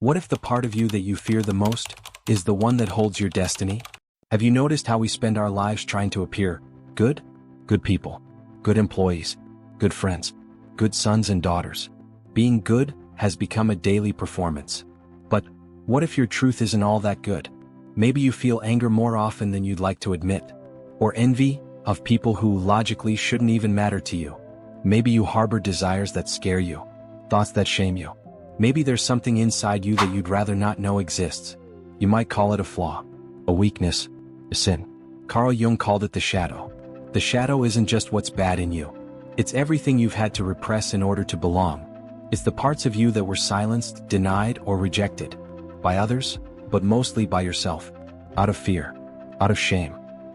What if the part of you that you fear the most is the one that holds your destiny? Have you noticed how we spend our lives trying to appear good? Good people, good employees, good friends, good sons and daughters. Being good has become a daily performance. But what if your truth isn't all that good? Maybe you feel anger more often than you'd like to admit, or envy of people who logically shouldn't even matter to you. Maybe you harbor desires that scare you, thoughts that shame you. Maybe there's something inside you that you'd rather not know exists. You might call it a flaw, a weakness, a sin. Carl Jung called it the shadow. The shadow isn't just what's bad in you. It's everything you've had to repress in order to belong. It's the parts of you that were silenced, denied, or rejected. By others, but mostly by yourself. Out of fear, out of shame,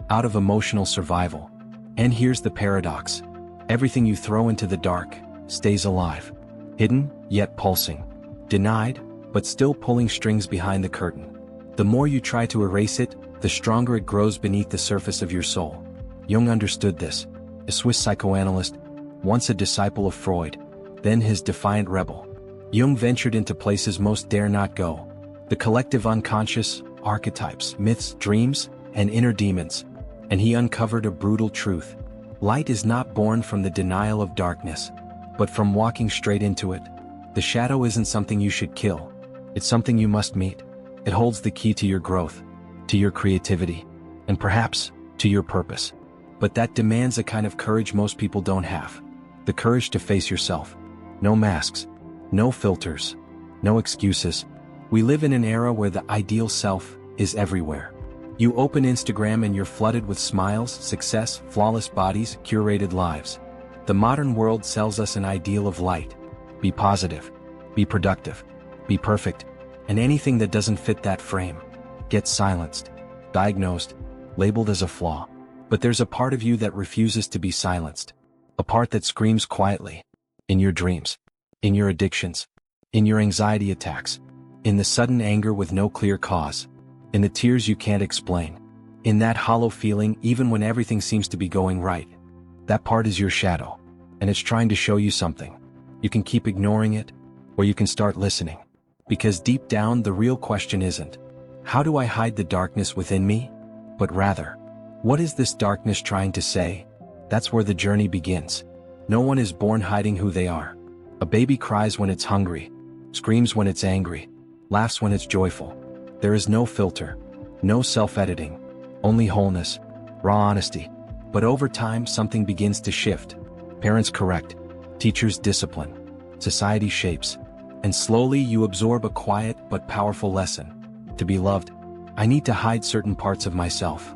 out of emotional survival. And here's the paradox. Everything you throw into the dark stays alive. Hidden, yet pulsing. Denied, but still pulling strings behind the curtain. The more you try to erase it, the stronger it grows beneath the surface of your soul. Jung understood this. A Swiss psychoanalyst, once a disciple of Freud, then his defiant rebel. Jung ventured into places most dare not go. The collective unconscious, archetypes, myths, dreams, and inner demons. And he uncovered a brutal truth. Light is not born from the denial of darkness, but from walking straight into it. The shadow isn't something you should kill. It's something you must meet. It holds the key to your growth, to your creativity, and perhaps to your purpose. But that demands a kind of courage most people don't have. The courage to face yourself. No masks, no filters, no excuses. We live in an era where the ideal self is everywhere. You open Instagram and you're flooded with smiles, success, flawless bodies, curated lives. The modern world sells us an ideal of light. Be positive, be productive, be perfect, and anything that doesn't fit that frame gets silenced, diagnosed, labeled as a flaw. But there's a part of you that refuses to be silenced. A part that screams quietly. In your dreams. In your addictions. In your anxiety attacks. In the sudden anger with no clear cause. In the tears you can't explain. In that hollow feeling even when everything seems to be going right. That part is your shadow. And it's trying to show you something. You can keep ignoring it, or you can start listening. Because deep down the real question isn't, how do I hide the darkness within me? But rather, what is this darkness trying to say? That's where the journey begins. No one is born hiding who they are. A baby cries when it's hungry, screams when it's angry, laughs when it's joyful. There is no filter, no self-editing, only wholeness, raw honesty. But over time something begins to shift. Parents correct, teachers discipline, society shapes, and slowly you absorb a quiet but powerful lesson. To be loved, I need to hide certain parts of myself.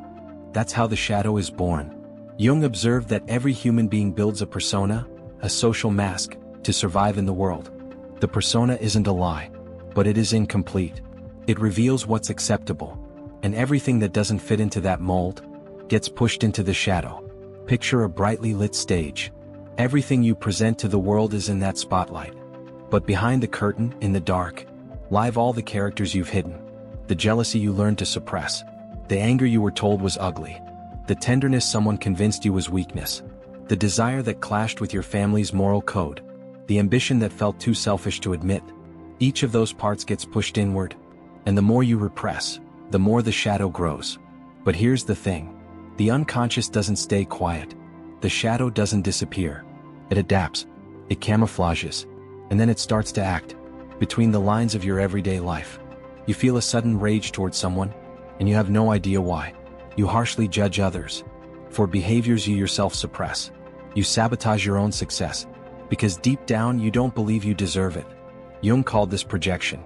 That's how the shadow is born. Jung observed that every human being builds a persona, a social mask, to survive in the world. The persona isn't a lie, but it is incomplete. It reveals what's acceptable, and everything that doesn't fit into that mold gets pushed into the shadow. Picture a brightly lit stage. Everything you present to the world is in that spotlight. But behind the curtain, in the dark, lie all the characters you've hidden. The jealousy you learned to suppress. The anger you were told was ugly. The tenderness someone convinced you was weakness. The desire that clashed with your family's moral code. The ambition that felt too selfish to admit. Each of those parts gets pushed inward. And the more you repress, the more the shadow grows. But here's the thing. The unconscious doesn't stay quiet. The shadow doesn't disappear. It adapts. It camouflages. And then it starts to act. Between the lines of your everyday life. You feel a sudden rage towards someone, and you have no idea why. You harshly judge others for behaviors you yourself suppress. You sabotage your own success, because deep down you don't believe you deserve it. Jung called this projection.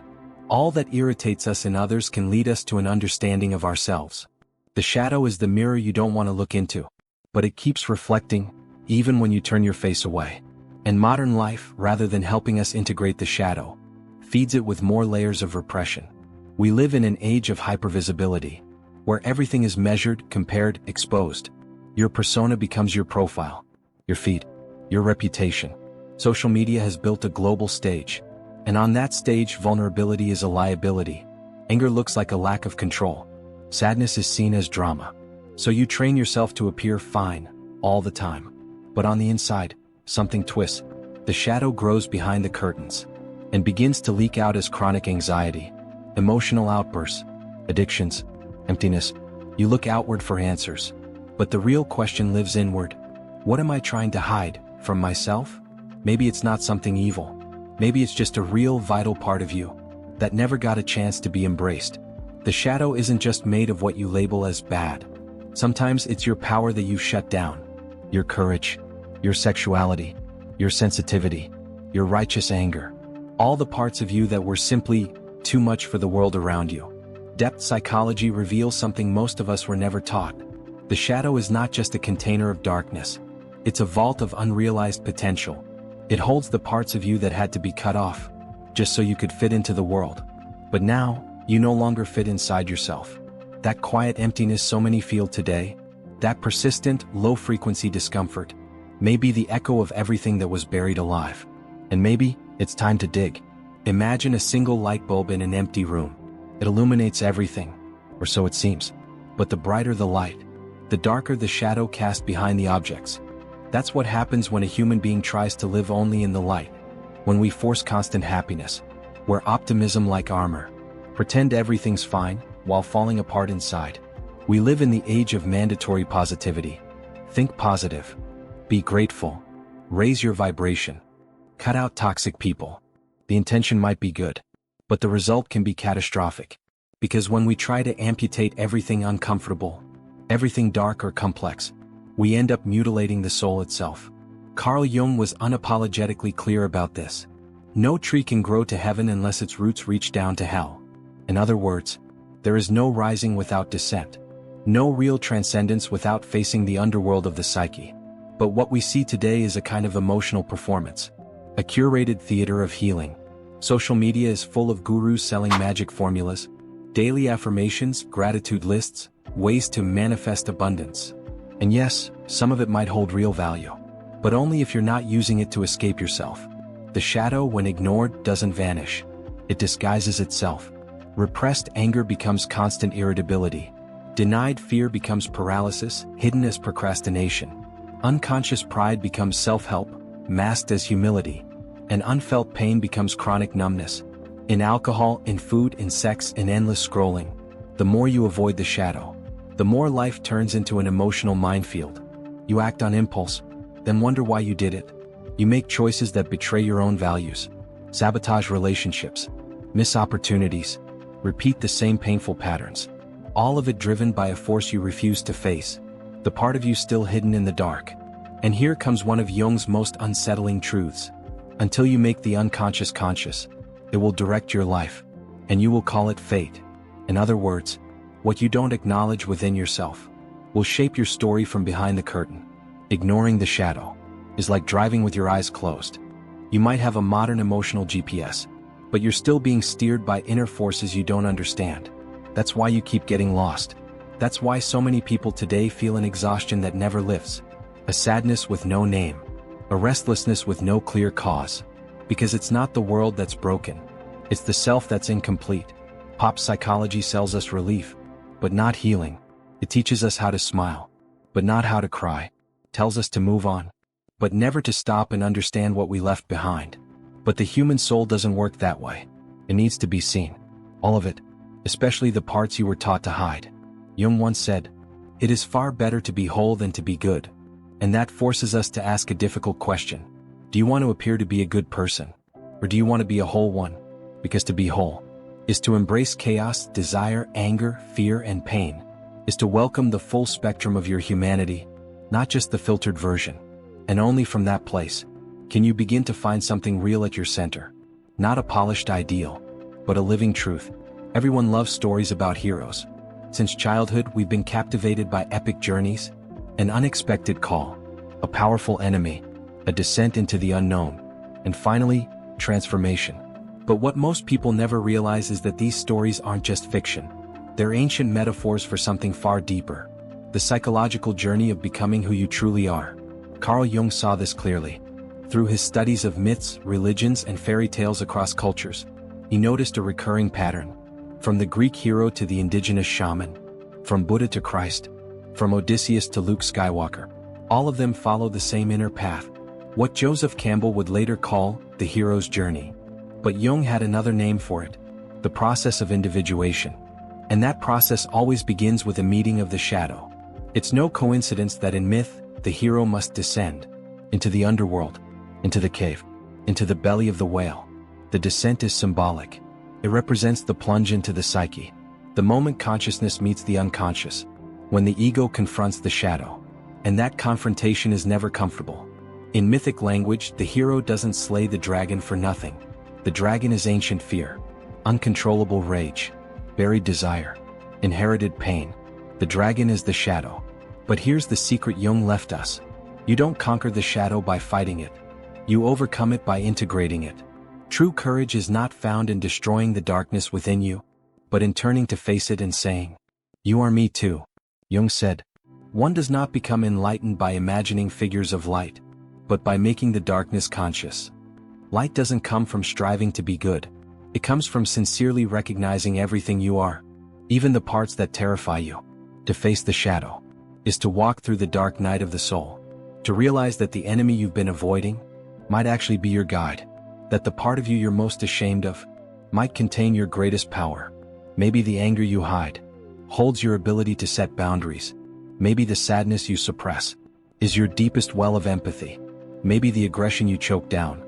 All that irritates us in others can lead us to an understanding of ourselves. The shadow is the mirror you don't want to look into, but it keeps reflecting, even when you turn your face away. And modern life, rather than helping us integrate the shadow, feeds it with more layers of repression. We live in an age of hypervisibility, where everything is measured, compared, exposed. Your persona becomes your profile, your feed, your reputation. Social media has built a global stage, and on that stage vulnerability is a liability. Anger looks like a lack of control. Sadness is seen as drama. So you train yourself to appear fine, all the time. But on the inside, something twists. The shadow grows behind the curtains. and begins to leak out as chronic anxiety, emotional outbursts, addictions, emptiness. You look outward for answers, but the real question lives inward. What am I trying to hide from myself? Maybe it's not something evil. Maybe it's just a real vital part of you that never got a chance to be embraced. The shadow isn't just made of what you label as bad. Sometimes it's your power that you shut down, your courage, your sexuality, your sensitivity, your righteous anger, all the parts of you that were simply too much for the world around you. Depth psychology reveals something most of us were never taught. The shadow is not just a container of darkness. It's a vault of unrealized potential. It holds the parts of you that had to be cut off, just so you could fit into the world. But now, you no longer fit inside yourself. That quiet emptiness so many feel today, that persistent, low-frequency discomfort, may be the echo of everything that was buried alive. And maybe, it's time to dig. Imagine a single light bulb in an empty room. It illuminates everything, or so it seems. But the brighter the light, the darker the shadow cast behind the objects. That's what happens when a human being tries to live only in the light. When we force constant happiness, wear optimism like armor, pretend everything's fine, while falling apart inside. We live in the age of mandatory positivity. Think positive. Be grateful. Raise your vibration. Cut out toxic people. The intention might be good, but the result can be catastrophic. Because when we try to amputate everything uncomfortable, everything dark or complex, we end up mutilating the soul itself. Carl Jung was unapologetically clear about this. No tree can grow to heaven unless its roots reach down to hell. In other words, there is no rising without descent. No real transcendence without facing the underworld of the psyche. But what we see today is a kind of emotional performance. A curated theater of healing. Social media is full of gurus selling magic formulas, daily affirmations, gratitude lists, ways to manifest abundance. And yes, some of it might hold real value, but only if you're not using it to escape yourself. The shadow, when ignored, doesn't vanish. It disguises itself. Repressed anger becomes constant irritability. Denied fear becomes paralysis, hidden as procrastination. Unconscious pride becomes self-help, masked as humility. And unfelt pain becomes chronic numbness. In alcohol, in food, in sex, in endless scrolling. The more you avoid the shadow, the more life turns into an emotional minefield. You act on impulse, then wonder why you did it. You make choices that betray your own values, sabotage relationships, miss opportunities, repeat the same painful patterns. All of it driven by a force you refuse to face, the part of you still hidden in the dark. And here comes one of Jung's most unsettling truths. Until you make the unconscious conscious, it will direct your life, and you will call it fate. In other words, what you don't acknowledge within yourself will shape your story from behind the curtain. Ignoring the shadow is like driving with your eyes closed. You might have a modern emotional GPS, but you're still being steered by inner forces you don't understand. That's why you keep getting lost. That's why so many people today feel an exhaustion that never lifts, a sadness with no name, a restlessness with no clear cause. Because it's not the world that's broken, it's the self that's incomplete. Pop psychology sells us relief, but not healing. It teaches us how to smile, but not how to cry. Tells us to move on, but never to stop and understand what we left behind. But the human soul doesn't work that way. It needs to be seen. All of it, especially the parts you were taught to hide. Jung once said, "It is far better to be whole than to be good." And that forces us to ask a difficult question. Do you want to appear to be a good person? Or do you want to be a whole one? Because to be whole is to embrace chaos, desire, anger, fear, and pain, is to welcome the full spectrum of your humanity, not just the filtered version. And only from that place can you begin to find something real at your center. Not a polished ideal, but a living truth. Everyone loves stories about heroes. Since childhood, we've been captivated by epic journeys, an unexpected call, a powerful enemy, a descent into the unknown, and finally, transformation. But what most people never realize is that these stories aren't just fiction. They're ancient metaphors for something far deeper. The psychological journey of becoming who you truly are. Carl Jung saw this clearly. Through his studies of myths, religions, and fairy tales across cultures, he noticed a recurring pattern. From the Greek hero to the indigenous shaman, from Buddha to Christ, from Odysseus to Luke Skywalker, all of them follow the same inner path, what Joseph Campbell would later call the hero's journey. But Jung had another name for it: the process of individuation. And that process always begins with a meeting of the shadow. It's no coincidence that in myth, the hero must descend into the underworld, into the cave, into the belly of the whale. The descent is symbolic. It represents the plunge into the psyche, the moment consciousness meets the unconscious, when the ego confronts the shadow. And that confrontation is never comfortable. In mythic language, the hero doesn't slay the dragon for nothing. The dragon is ancient fear, uncontrollable rage, buried desire, inherited pain. The dragon is the shadow. But here's the secret Jung left us. You don't conquer the shadow by fighting it. You overcome it by integrating it. True courage is not found in destroying the darkness within you, but in turning to face it and saying, "You are me too." Jung said, "One does not become enlightened by imagining figures of light, but by making the darkness conscious." Light doesn't come from striving to be good. It comes from sincerely recognizing everything you are, even the parts that terrify you. To face the shadow is to walk through the dark night of the soul, to realize that the enemy you've been avoiding might actually be your guide, that the part of you you're most ashamed of might contain your greatest power. Maybe the anger you hide holds your ability to set boundaries. Maybe the sadness you suppress is your deepest well of empathy. Maybe the aggression you choke down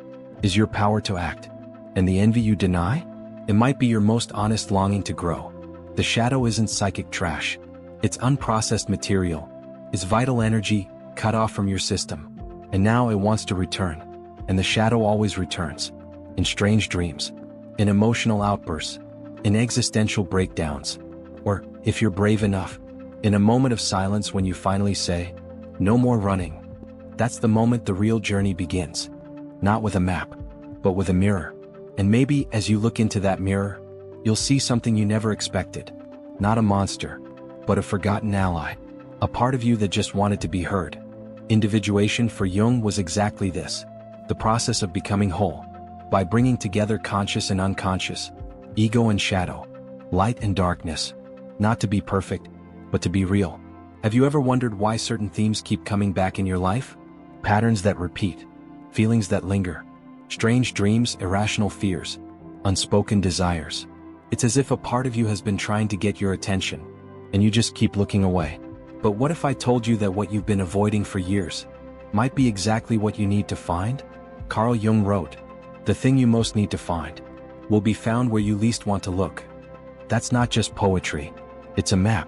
is your power to act. And the envy you deny, it might be your most honest longing to grow. The shadow isn't psychic trash. It's unprocessed material. It's vital energy cut off from your system. And now it wants to return. And the shadow always returns. In strange dreams, in emotional outbursts, in existential breakdowns. Or, if you're brave enough, in a moment of silence when you finally say, "No more running." That's the moment the real journey begins. Not with a map, but with a mirror. And maybe as you look into that mirror, you'll see something you never expected. Not a monster, but a forgotten ally. A part of you that just wanted to be heard. Individuation for Jung was exactly this: the process of becoming whole, by bringing together conscious and unconscious, ego and shadow, light and darkness. Not to be perfect, but to be real. Have you ever wondered why certain themes keep coming back in your life? Patterns that repeat, feelings that linger, strange dreams, irrational fears, unspoken desires. It's as if a part of you has been trying to get your attention, and you just keep looking away. But what if I told you that what you've been avoiding for years might be exactly what you need to find? Carl Jung wrote, "The thing you most need to find will be found where you least want to look." That's not just poetry. It's a map.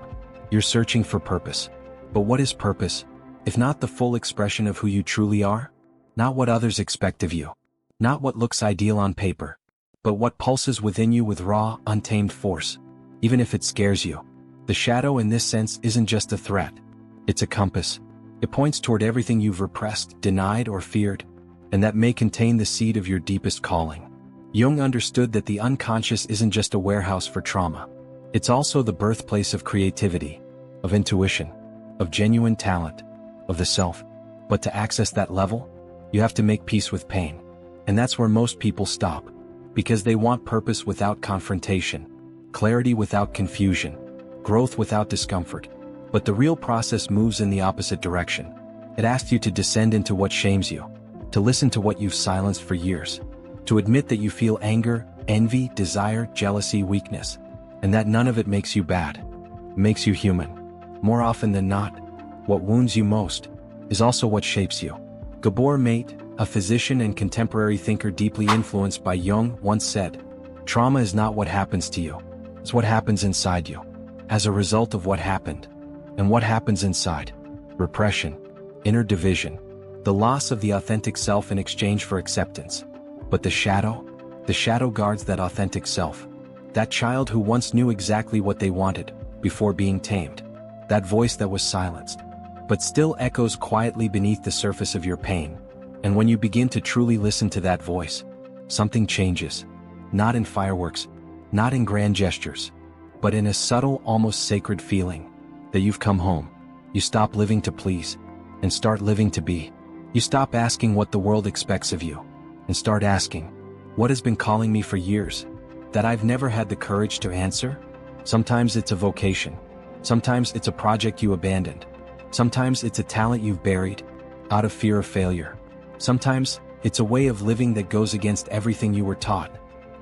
You're searching for purpose. But what is purpose, if not the full expression of who you truly are? Not what others expect of you. Not what looks ideal on paper. But what pulses within you with raw, untamed force. Even if it scares you. The shadow in this sense isn't just a threat. It's a compass. It points toward everything you've repressed, denied, or feared, and that may contain the seed of your deepest calling. Jung understood that the unconscious isn't just a warehouse for trauma. It's also the birthplace of creativity, of intuition, of genuine talent, of the self. But to access that level, you have to make peace with pain. And that's where most people stop. Because they want purpose without confrontation, clarity without confusion, growth without discomfort. But the real process moves in the opposite direction. It asks you to descend into what shames you, to listen to what you've silenced for years, to admit that you feel anger, envy, desire, jealousy, weakness, and that none of it makes you bad. It makes you human. More often than not, what wounds you most is also what shapes you. Gabor Mate, a physician and contemporary thinker deeply influenced by Jung, once said, "Trauma is not what happens to you. It's what happens inside you. As a result of what happened." And what happens inside? Repression, inner division, the loss of the authentic self in exchange for acceptance. But the shadow guards that authentic self. That child who once knew exactly what they wanted before being tamed. That voice that was silenced, but still echoes quietly beneath the surface of your pain. And when you begin to truly listen to that voice, something changes. Not in fireworks, not in grand gestures, but in a subtle, almost sacred feeling that you've come home. You stop living to please and start living to be. You stop asking what the world expects of you and start asking, what has been calling me for years that I've never had the courage to answer? Sometimes it's a vocation. Sometimes it's a project you abandoned. Sometimes it's a talent you've buried out of fear of failure. Sometimes it's a way of living that goes against everything you were taught.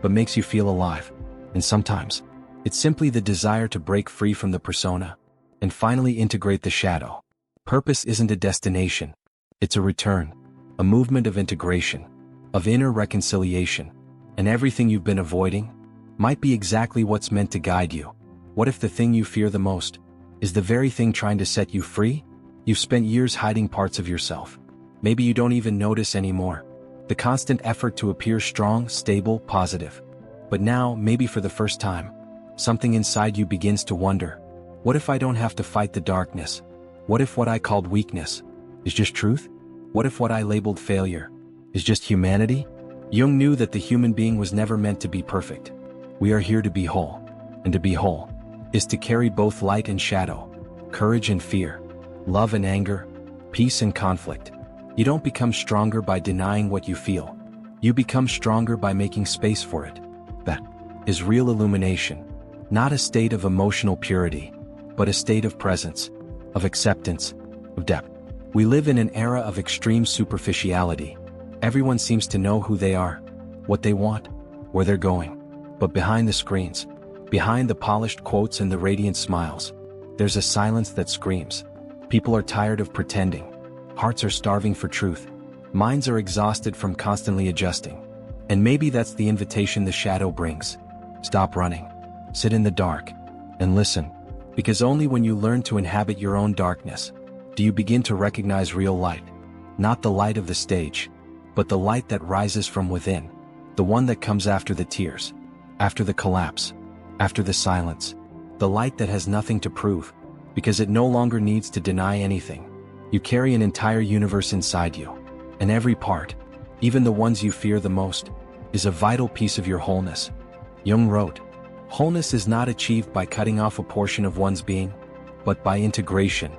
but makes you feel alive. And sometimes, it's simply the desire to break free from the persona and finally integrate the shadow. Purpose isn't a destination. It's a return, a movement of integration, of inner reconciliation. And everything you've been avoiding might be exactly what's meant to guide you. What if the thing you fear the most is the very thing trying to set you free? You've spent years hiding parts of yourself. Maybe you don't even notice anymore. The constant effort to appear strong, stable, positive. But now, maybe for the first time, something inside you begins to wonder, what if I don't have to fight the darkness? What if what I called weakness is just truth? What if what I labeled failure is just humanity? Jung knew that the human being was never meant to be perfect. We are here to be whole. And to be whole is to carry both light and shadow, courage and fear, love and anger, peace and conflict. You don't become stronger by denying what you feel. You become stronger by making space for it. That is real illumination, not a state of emotional purity, but a state of presence, of acceptance, of depth. We live in an era of extreme superficiality. Everyone seems to know who they are, what they want, where they're going. But behind the screens, behind the polished quotes and the radiant smiles, there's a silence that screams. People are tired of pretending. Hearts are starving for truth. Minds are exhausted from constantly adjusting. And maybe that's the invitation the shadow brings. Stop running. Sit in the dark. And listen. Because only when you learn to inhabit your own darkness, do you begin to recognize real light. Not the light of the stage, but the light that rises from within. The one that comes after the tears, after the collapse, after the silence. The light that has nothing to prove, because it no longer needs to deny anything. You carry an entire universe inside you, and every part, even the ones you fear the most, is a vital piece of your wholeness. Jung wrote, "Wholeness is not achieved by cutting off a portion of one's being, but by integration."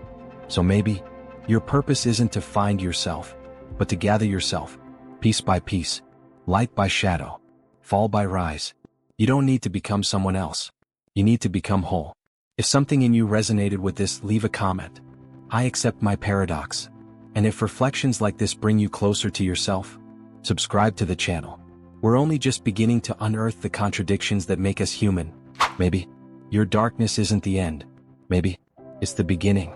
So maybe, your purpose isn't to find yourself, but to gather yourself, piece by piece, light by shadow, fall by rise. You don't need to become someone else. You need to become whole. If something in you resonated with this, leave a comment. I accept my paradox. And if reflections like this bring you closer to yourself, subscribe to the channel. We're only just beginning to unearth the contradictions that make us human. Maybe your darkness isn't the end. Maybe it's the beginning.